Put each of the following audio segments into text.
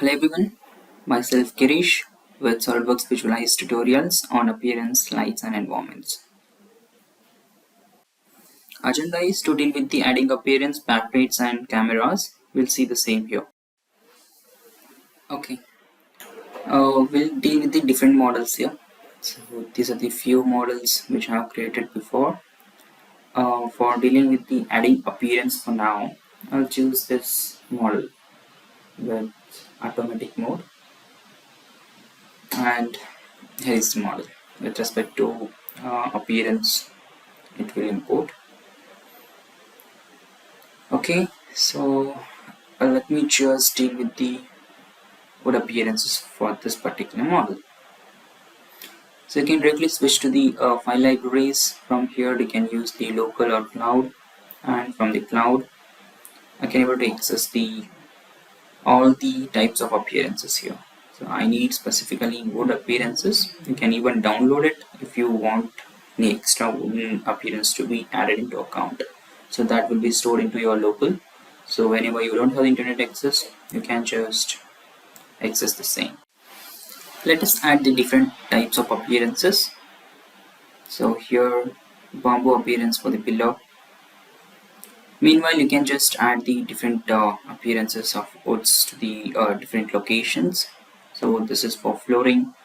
Hello everyone, myself Girish with SOLIDWORKS Visualize tutorials on appearance, lights and environments. Agenda is to deal with the adding appearance, backplates and cameras. We'll see the same here. Okay, we'll deal with the different models here. So these are the few models which I have created before. For dealing with the adding appearance for now, I'll choose this model with automatic mode, and here is the model. With respect to appearance, it will import. Okay, so let me just deal with the wood appearances for this particular model. So you can directly switch to the file libraries. From here you can use the local or cloud, and from the cloud I can able to access the all the types of appearances here. So I need specifically wood appearances. You can even download it if you want any extra wooden appearance to be added into account. So that will be stored into your local. So whenever you don't have internet access, you can just access the same. Let us add the different types of appearances. So here, bamboo appearance for the pillar. Meanwhile, you can just add the different appearances of woods to the different locations. So this is for flooring,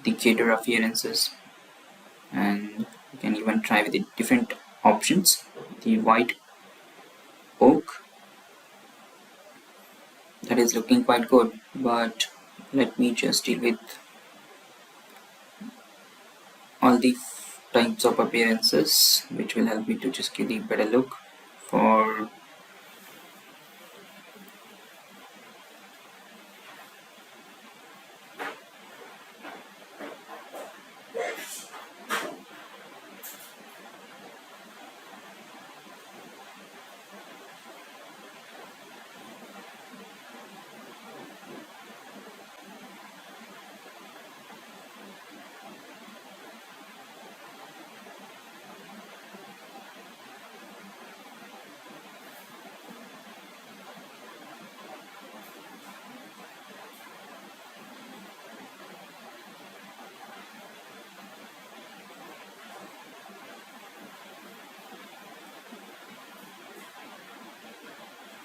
the cater appearances, and you can even try with the different options. The white oak, that is looking quite good, but let me just deal with all the types of appearances which will help me to just give the better look for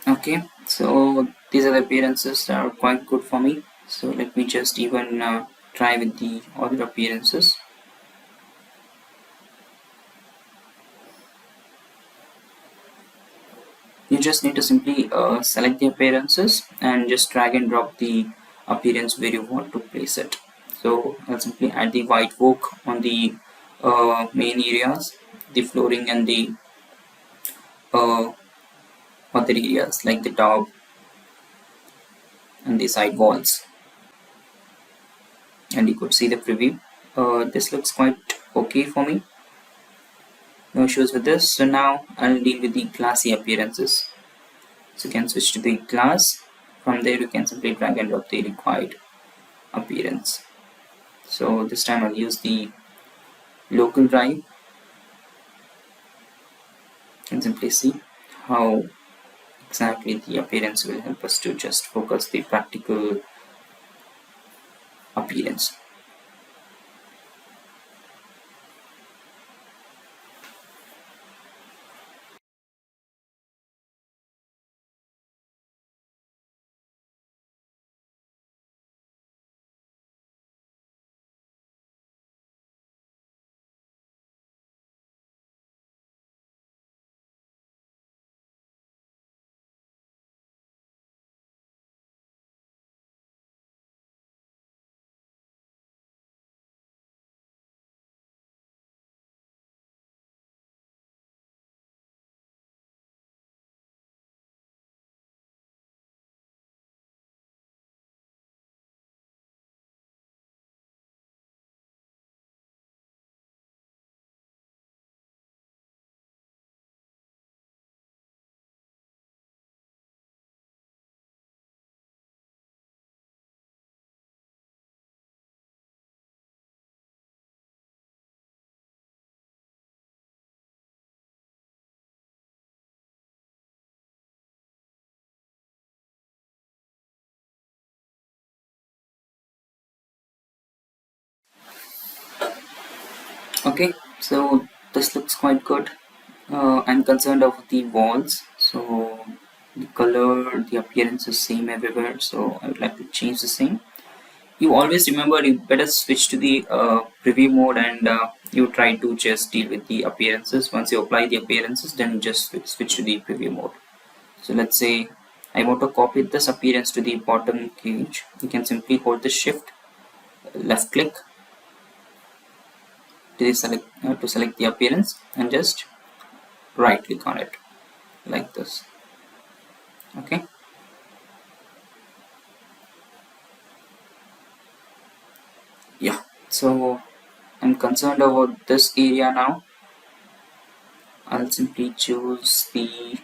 okay. So these are the appearances that are quite good for me. So let me just even try with the other appearances. You just need to simply select the appearances and just drag and drop the appearance where you want to place it. So I'll simply add the white oak on the main areas, the flooring and the uh, other areas like the top and the side walls. And you could see the preview. This looks quite okay for me. No issues with this. So now I'll deal with the classy appearances. So you can switch to the class. From there you can simply drag and drop the required appearance. So this time I'll use the local drive and simply see how exactly the appearance will help us to just focus the practical appearance. Okay, so this looks quite good. I'm concerned of the walls, so the color, the appearance is same everywhere, so I would like to change the same. You always remember you better switch to the preview mode, and you try to just deal with the appearances. Once you apply the appearances, then just switch to the preview mode. So let's say I want to copy this appearance to the bottom cage. You can simply hold the shift, left click to select the appearance, and just right click on it like this. Okay. Yeah, so I'm concerned about this area now. I'll simply choose the,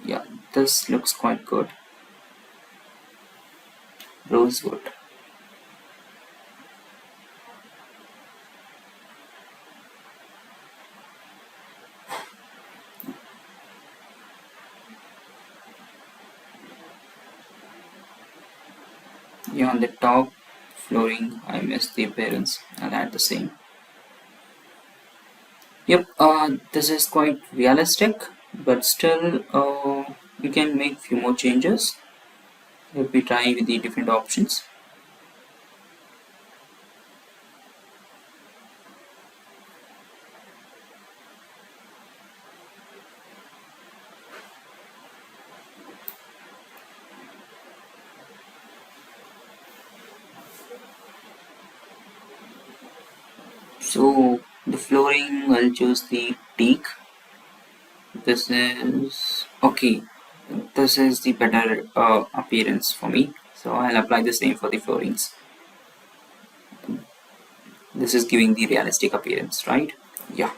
yeah, this looks quite good. Rosewood. Yeah, on the top flooring I missed the appearance. I'll add the same. Yep, this is quite realistic, but still you can make few more changes. Let me try with the different options. So the flooring, I'll choose the teak. This is okay. This is the better appearance for me. So I'll apply the same for the floorings. This is giving the realistic appearance, right? Yeah.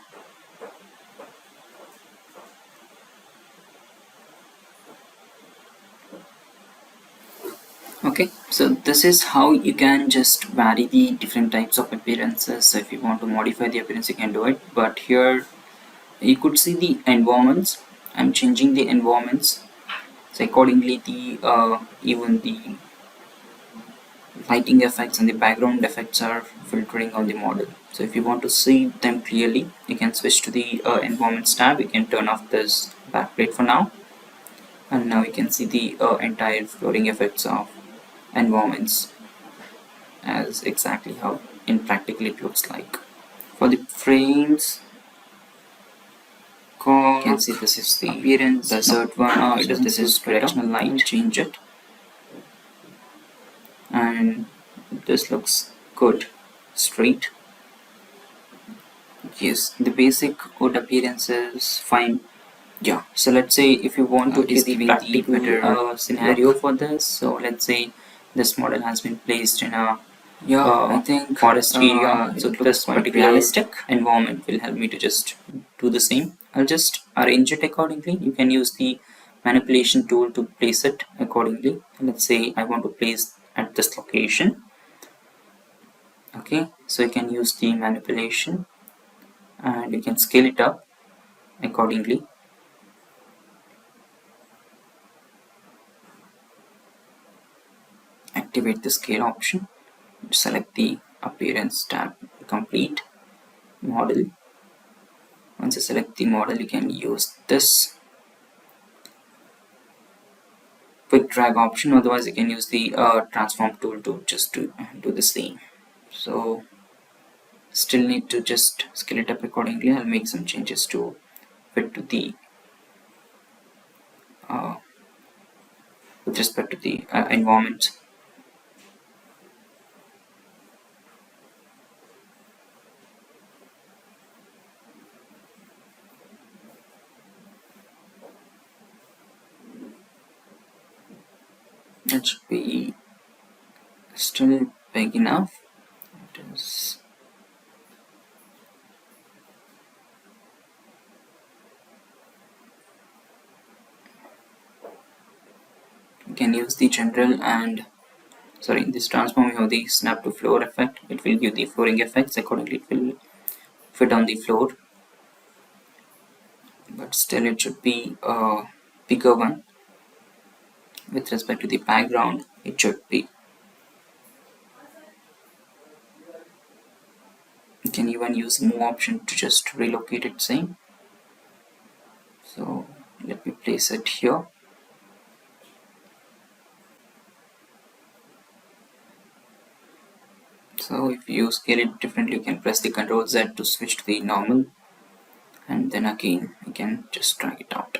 Okay, so this is how you can just vary the different types of appearances. So if you want to modify the appearance, you can do it. But here you could see the environments. I'm changing the environments. So accordingly, the even the lighting effects and the background effects are filtering on the model. So if you want to see them clearly, you can switch to the environments tab. You can turn off this backplate for now, and now you can see the entire flooring effects of environments as exactly how in practical it looks like. For the frames, you can see this is the appearance. The third one, it doesn't, this is directional light. Change it, and this looks good, straight. Yes, the basic wood appearance is fine. Yeah, so let's say if you want to give the better scenario for this, so let's say this model has been placed in a I think forest area, so this particular realistic environment will help me to just do the same. I'll just arrange it accordingly. You can use the manipulation tool to place it accordingly. Let's say I want to place at this location. Okay, so you can use the manipulation and you can scale it up accordingly. Activate the scale option, select the appearance tab, complete model. Once you select the model, you can use this quick drag option, otherwise you can use the transform tool to just do the same. So still need to just scale it up accordingly. I'll make some changes to fit to the with respect to the environment. That should be still big enough. It is. You can use the general and sorry, this transform, you have the snap to floor effect. It will give the flooring effects accordingly. It will fit on the floor, but still it should be a bigger one. With respect to the background, it should be You can even use move option to just relocate it same. So let me place it here. So if you scale it differently, you can press the Ctrl Z to switch to the normal, and then again you can just drag it out.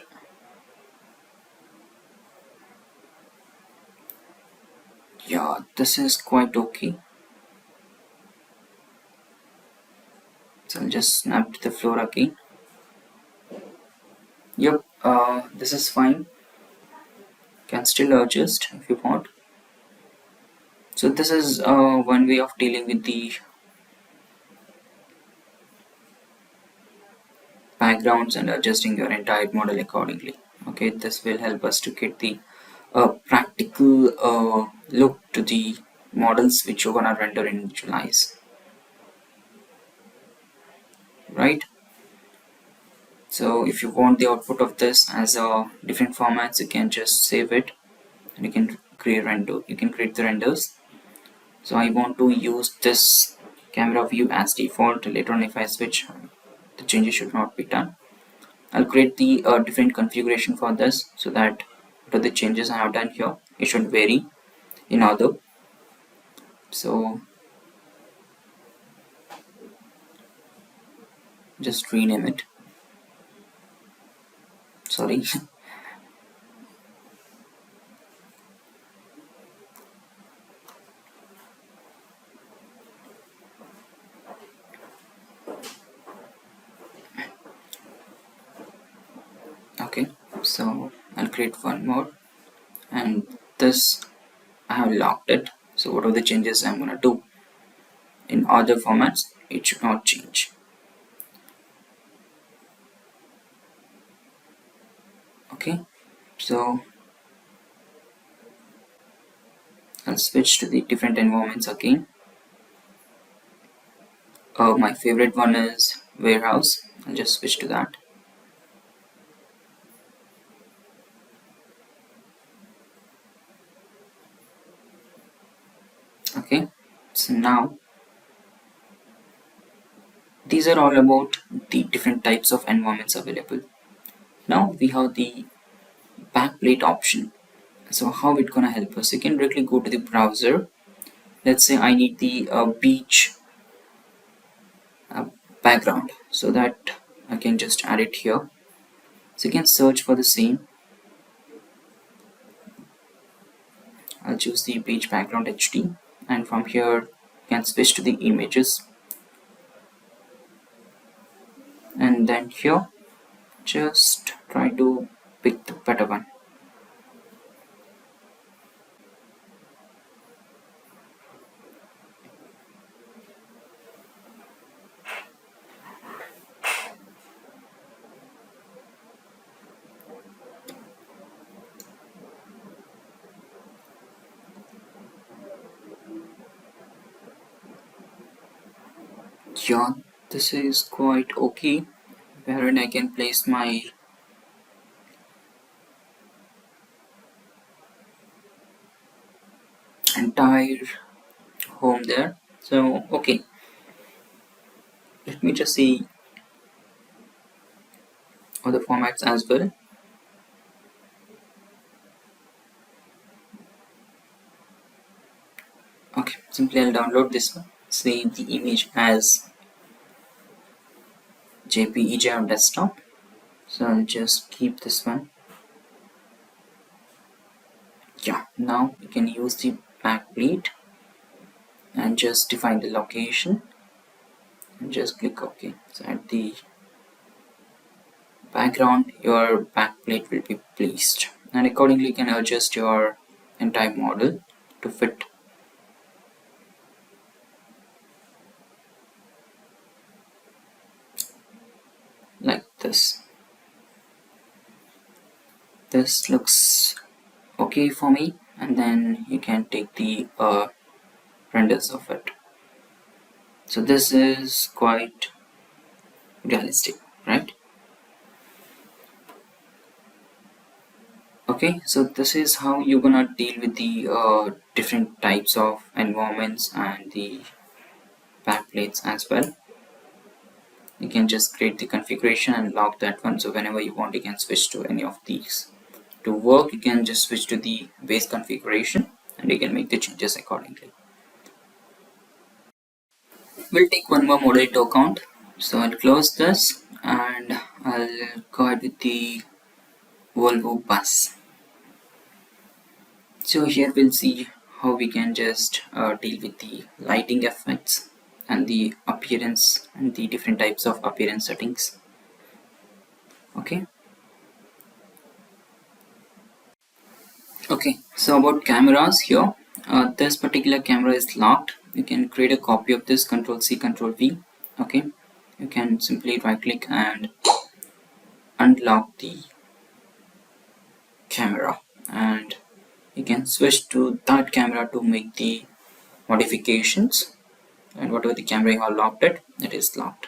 Yeah, this is quite okay. So I'll just snap to the floor again. Yep, this is fine. Can still adjust if you want. So this is one way of dealing with the backgrounds and adjusting your entire model accordingly. Okay, this will help us to get the practical look to the models which you're gonna render and visualize, right? So if you want the output of this as a different formats, you can just save it and you can create the renders. So I want to use this camera view as default. Later on if I switch, the changes should not be done. I'll create the different configuration for this so that what are the changes I have done here, it should vary in order. So just rename it, sorry. Okay, so I'll create one more, and this I have locked it. So what are the changes I'm gonna do in other formats, it should not change. Okay, so I'll switch to the different environments again. My favorite one is warehouse. I'll just switch to that. Okay, so now these are all about the different types of environments available. Now we have the backplate option. So how it gonna help us? You can directly go to the browser. Let's say I need the beach background, so that I can just add it here. So you can search for the same. I'll choose the beach background HD, and from here you can switch to the images, and then here just try to pick the better one. Yeah, this is quite okay, wherein I can place my entire home there. So okay, let me just see other formats as well. Okay, simply I'll download this one, save the image as JPEG on desktop. So I'll just keep this one. Yeah, now you can use the backplate and just define the location and just click OK. So at the background your backplate will be placed, and accordingly you can adjust your entire model to fit like this. This looks okay for me, and then you can take the renders of it. So this is quite realistic, right? Okay, so this is how you're gonna deal with the different types of environments and the backplates as well. you can just create the configuration and lock that one. So whenever you want, you can switch to any of these. To work, you can just switch to the base configuration and you can make the changes accordingly. We'll take one more model into account. So I'll close this and I'll go ahead with the Volvo Pass. So here we'll see how we can just deal with the lighting effects and the appearance and the different types of appearance settings. Okay. Okay, so about cameras here, this particular camera is locked. You can create a copy of this, Control C, Control V. Okay, you can simply right click and unlock the camera, and you can switch to that camera to make the modifications, and whatever the camera you have locked it is locked.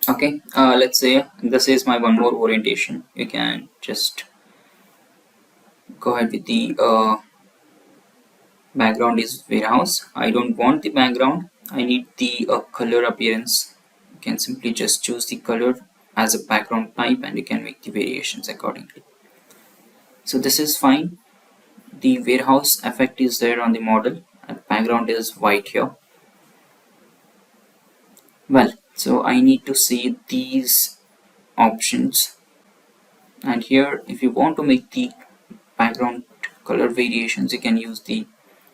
Okay, let's say this is my one more orientation. You can just go ahead with the background is warehouse. I don't want the background, I need the color appearance. You can simply just choose the color as a background type and you can make the variations accordingly. So this is fine. The warehouse effect is there on the model and background is white here. Well, so I need to see these options, and here if you want to make the background color variations, you can use the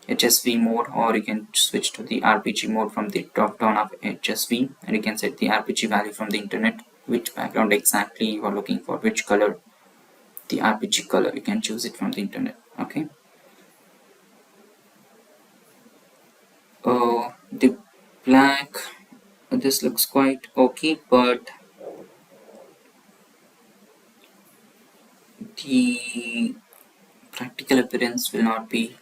HSV mode, or you can switch to the RPG mode from the drop down of HSV, and you can set the RPG value from the internet, which background exactly you are looking for, which color, the RPG color, you can choose it from the internet. Okay. The black, this looks quite okay, but the practical appearance will not be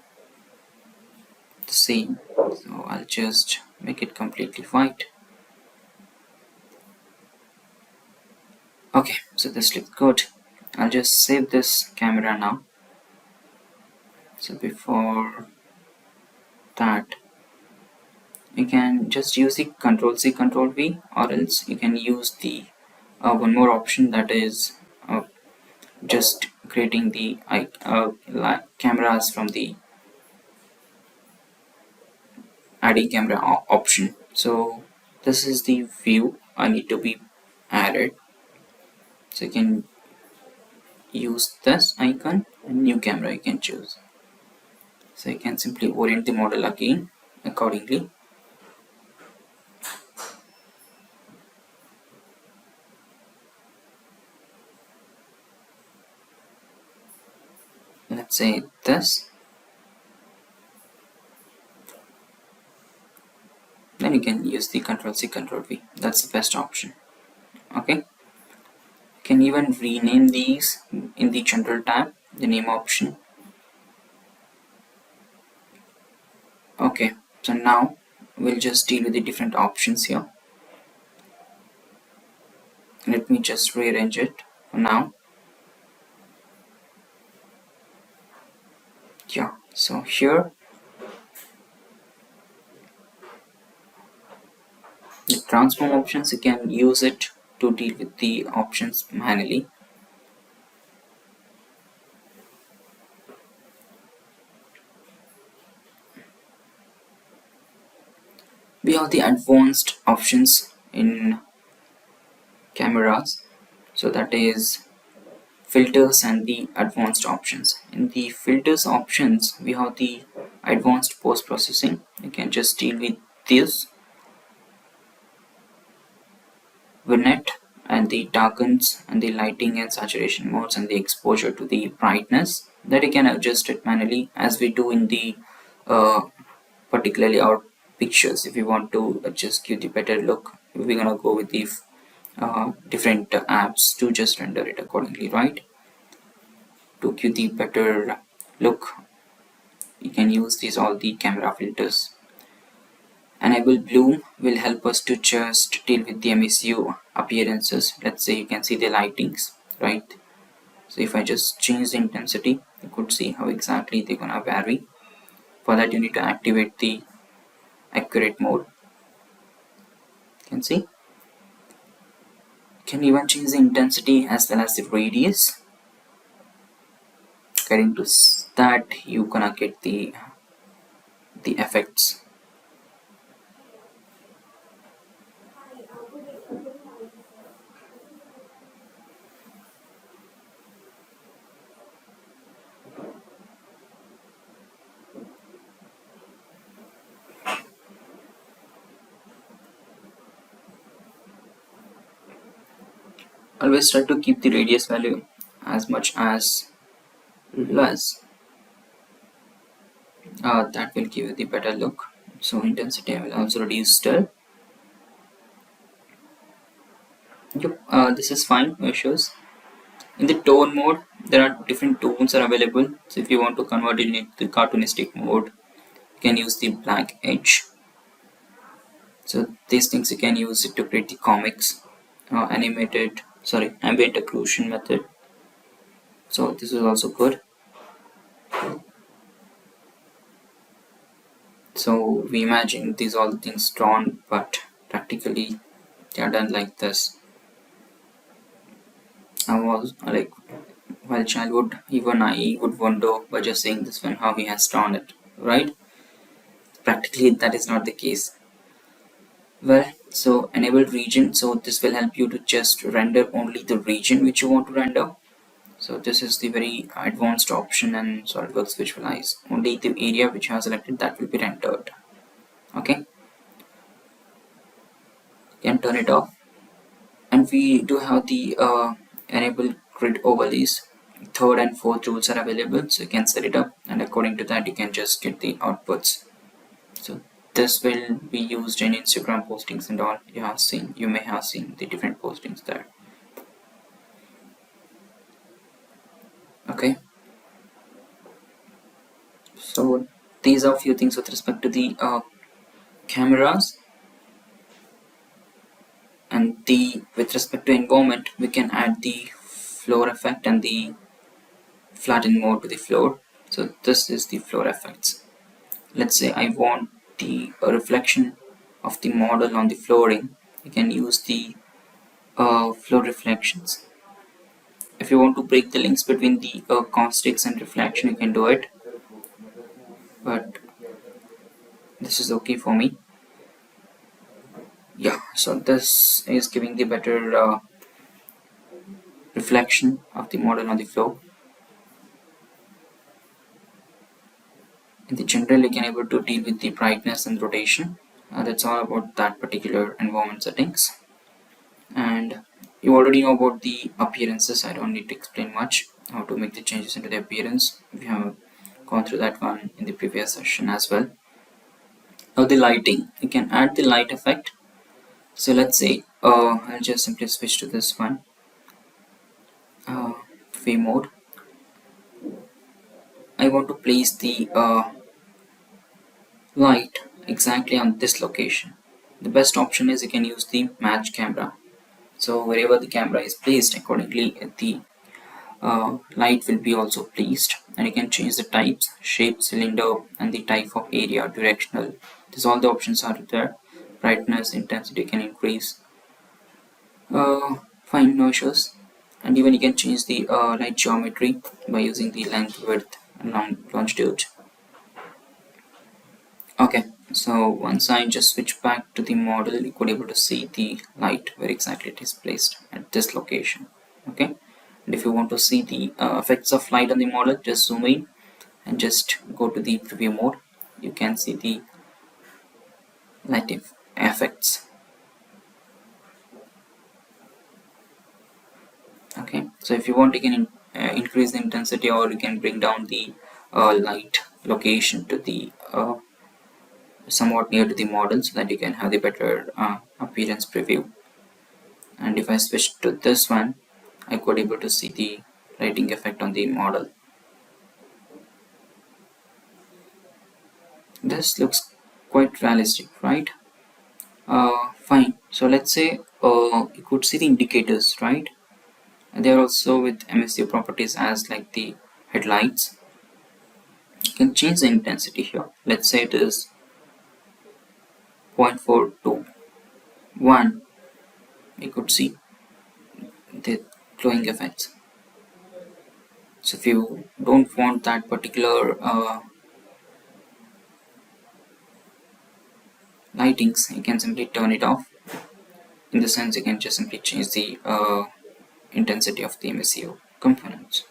the same, so I'll just make it completely white. Okay, so this looks good. I'll just save this camera now. So before that, you can just use the Control C, Control V, or else you can use the one more option, that is just creating the cameras from the adding camera option. So this is the view I need to be added. So you can use this icon and new camera you can choose. So you can simply orient the model again accordingly. Let's say this. Then you can use the Control C, Control V. That's the best option. Okay. You can even rename these in the general tab, the name option. Okay, so now we'll just deal with the different options here. Let me just rearrange it for now. Yeah, so here the transform options, you can use it to deal with the options manually. We have the advanced options in cameras, so that is filters and the advanced options. In the filters options, we have the advanced post processing. You can just deal with this vignette and the darkens and the lighting and saturation modes and the exposure to the brightness, that you can adjust it manually as we do in the particularly our pictures. If you want to just give the better look, we're gonna go with the different apps to just render it accordingly, right? To give the better look, you can use these all the camera filters. Enable bloom will help us to just deal with the MSU appearances. Let's say you can see the lightings, right? So if I just change the intensity, you could see how exactly they're gonna vary. For that you need to activate the accurate mode. can see. You can even change the intensity as well as the radius. Getting to that, you gonna get the effects. Always try to keep the radius value as much as less. That will give you the better look. So intensity I will also reduce still. Yep, this is fine, no issues. In the tone mode, there are different tones are available. So if you want to convert it into the cartoonistic mode, you can use the black edge. So these things you can use it to create the comics, ambient occlusion method. So this is also good. So we imagine these all the things drawn, but practically they are done like this. I was like, while childhood, even I would wonder by just saying this one how he has drawn it, right? Practically that is not the case. Well, so enable region, so this will help you to just render only the region which you want to render. So this is the very advanced option, and SOLIDWORKS visualize only the area which you have selected that will be rendered. Okay, you can turn it off, and we do have the enable grid overlays. Third and fourth rules are available, so you can set it up, and according to that you can just get the outputs. So this will be used in Instagram postings and all. You may have seen the different postings there. Okay, so these are a few things with respect to the cameras. And with respect to environment, we can add the floor effect and the flatten mode to the floor. So this is the floor effects. Let's say I want the reflection of the model on the flooring. You can use the floor reflections. If you want to break the links between the caustics and reflection, you can do it, but this is okay for me. Yeah, so this is giving the better reflection of the model on the floor. In the general, you can able to deal with the brightness and rotation. That's all about that particular environment settings. And you already know about the appearances. I don't need to explain much how to make the changes into the appearance. We have gone through that one in the previous session as well. Now the lighting, you can add the light effect. So let's say I'll just simply switch to this one, free mode. I want to place the light exactly on this location. The best option is you can use the match camera. So wherever the camera is placed, accordingly the light will be also placed, and you can change the types, shape, cylinder, and the type of area, directional. These all the options are there. Brightness, intensity can increase. Fine, no issues. And even you can change the light geometry by using the length, width, and longitude. Okay, so once I just switch back to the model, you could able to see the light where exactly it is placed at this location. Okay, and if you want to see the effects of light on the model, just zoom in and just go to the preview mode. You can see the light effects. Okay, so if you want, you can increase the intensity, or you can bring down the light location to the somewhat near to the model, so that you can have the better appearance preview. And if I switch to this one, I could able to see the lighting effect on the model. This looks quite realistic, right? Fine, so let's say you could see the indicators, right? And they're also with MSU properties as like the headlights. You can change the intensity here. Let's say it is 0.42, one, we could see the glowing effects. So if you don't want that particular lightings, you can simply turn it off. In the sense, you can just simply change the intensity of the emissive components.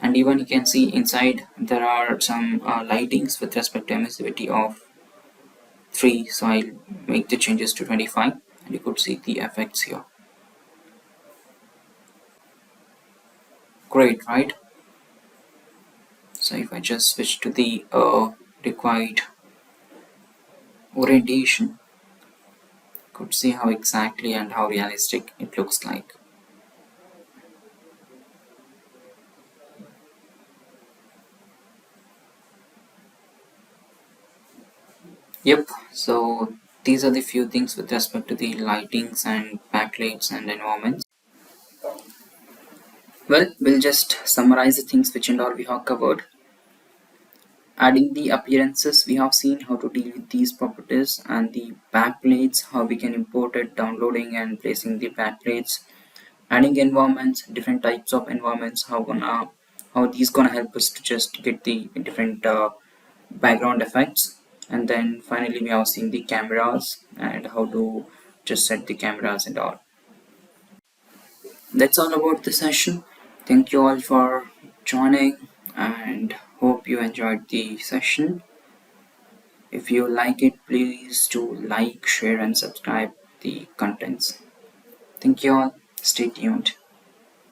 And even you can see inside there are some lightings with respect to emissivity of 3, so I'll make the changes to 25 and you could see the effects here. Great, right? So if I just switch to the required orientation, you could see how exactly and how realistic it looks like. Yep, so these are the few things with respect to the lightings and backlights and environments. Well, we'll just summarize the things which and all we have covered. Adding the appearances, we have seen how to deal with these properties, and the backplates, how we can import it, downloading and placing the backplates. Adding environments, different types of environments, how these gonna help us to just get the different background effects. And then finally we have seen the cameras and how to just set the cameras and all. That's all about the session. Thank you all for joining and hope you enjoyed the session. If you like it, please do like, share and subscribe the contents. Thank you all. Stay tuned.